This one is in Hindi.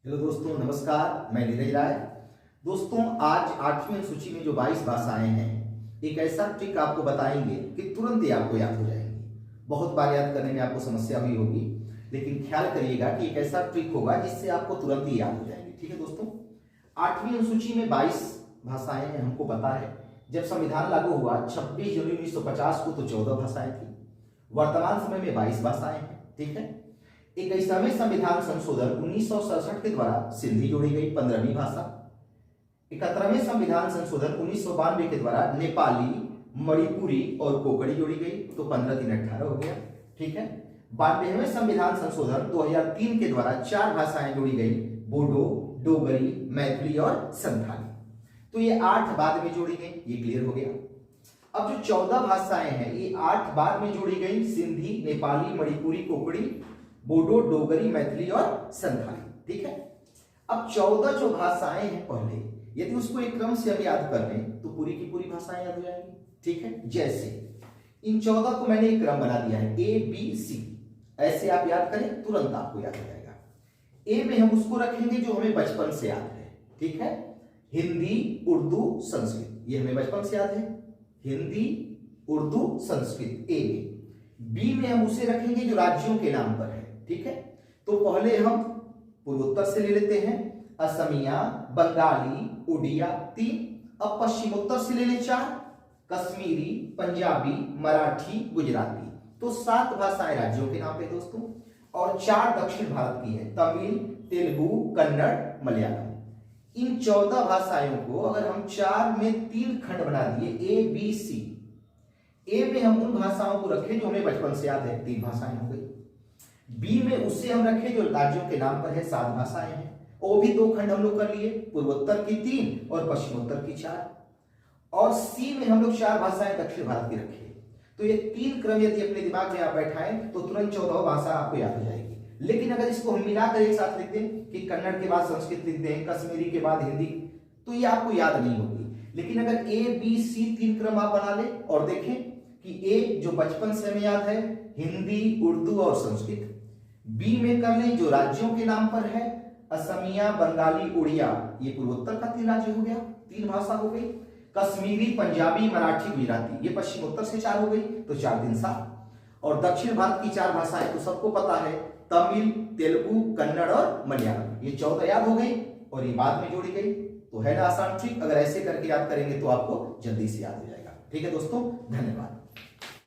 हेलो दोस्तों, नमस्कार। मैं नीरज राय। दोस्तों, आज 8वीं अनुसूची में जो 22 भाषाएं हैं, एक ऐसा ट्रिक आपको बताएंगे कि तुरंत ही आपको याद हो जाएंगी। बहुत बार याद करने में आपको समस्या हुई होगी, लेकिन ख्याल करिएगा कि एक ऐसा ट्रिक होगा जिससे आपको तुरंत ही याद हो जाएंगे। ठीक है दोस्तों, 8वीं अनुसूची में 22 भाषाएं हैं। हमको पता है जब संविधान लागू हुआ 26 जनवरी 1950 को तो 14 भाषाएं थी। वर्तमान समय में 22 भाषाएं हैं। ठीक है, 21वें संविधान संशोधन 1967 के द्वारा सिंधी जोड़ी गई, 15वीं भाषा। 71वें संविधान संशोधन 1992 के द्वारा नेपाली, मणिपुरी और कोंकणी जोड़ी गई, तो 15 3 18 हो गया। ठीक है, 92वें संविधान संशोधन 2003 के द्वारा 4 भाषाएं जोड़ी गई, बोडो, डोगरी, मैथिली और संथाली। तो ये 8 बाद में जोड़ी गई, ये क्लियर हो गया। अब जो 14 भाषाएं हैं ये 8 बाद में जोड़ी गई, सिंधी, नेपाली, मणिपुरी, कोंकणी, बोडो, डोगरी, मैथिली और संथाली। ठीक है, अब 14 जो भाषाएं हैं पहले, यदि उसको एक क्रम से हम याद कर लें तो पूरी की पूरी भाषाएं याद हो जाएंगी। ठीक है, जैसे इन 14 को मैंने एक क्रम बना दिया है, ए बी सी। ऐसे आप याद करें, तुरंत आपको याद हो जाएगा। ए में हम उसको रखेंगे जो हमें बचपन से याद है। ठीक है, हिंदी, उर्दू, संस्कृत, ये हमें बचपन से याद है। हिंदी, उर्दू, संस्कृत ए में। बी में हम उसे रखेंगे जो राज्यों के नाम पर है। ठीक है, तो पहले हम पूर्वोत्तर से ले लेते हैं, असमिया, बंगाली, उड़िया 3। अब पश्चिमोत्तर से ले लें 4, कश्मीरी, पंजाबी, मराठी, गुजराती। तो 7 भाषाएं राज्यों के नाम पे दोस्तों, और 4 दक्षिण भारत की है, तमिल, तेलुगु, कन्नड़, मलयालम। इन 14 भाषाओं को अगर हम 4 में 3 खंड बना दिए, ए बी सी। ए में हम उन भाषाओं को रखें जो हमें बचपन से याद है, 3 भाषाएं हो गई। बी में उससे हम रखें जो राज्यों के नाम पर है, 7 भाषाएं हैं। वो भी 2 खंड हम लोग कर लिए, पूर्वोत्तर की 3 और पश्चिमोत्तर की 4। और सी में हम लोग 4 भाषाएं दक्षिण भारत की रखे। तो ये 3 क्रम यदि अपने दिमाग में आप बैठाएं तो तुरंत 14 भाषा आपको याद हो जाएगी। लेकिन अगर इसको हम मिलाकर एक साथ लिख दें कि कन्नड़ के बाद संस्कृत लिख दें, कश्मीरी के बाद हिंदी, तो ये आपको याद नहीं होगी। लेकिन अगर ए बी सी 3 क्रम आप बना ले और देखें कि ए जो बचपन से हमें याद है, हिंदी, उर्दू और संस्कृत। बी में कर लें जो राज्यों के नाम पर है, असमिया, बंगाली, उड़िया, ये पूर्वोत्तर का 3 राज्य हो गया, 3 भाषा हो गई। कश्मीरी, पंजाबी, मराठी, गुजराती, ये पश्चिमोत्तर से 4 हो गई, तो 4 3 7। और दक्षिण भारत की 4 भाषाएं तो सबको पता है, तमिल, तेलुगु, कन्नड़ और मलयालम। ये 14 याद हो गई और ये बाद में जोड़ी गई। तो है ना आसान ट्रिक, अगर ऐसे करके याद करेंगे तो आपको जल्दी से याद हो जाएगा। ठीक है दोस्तों, धन्यवाद।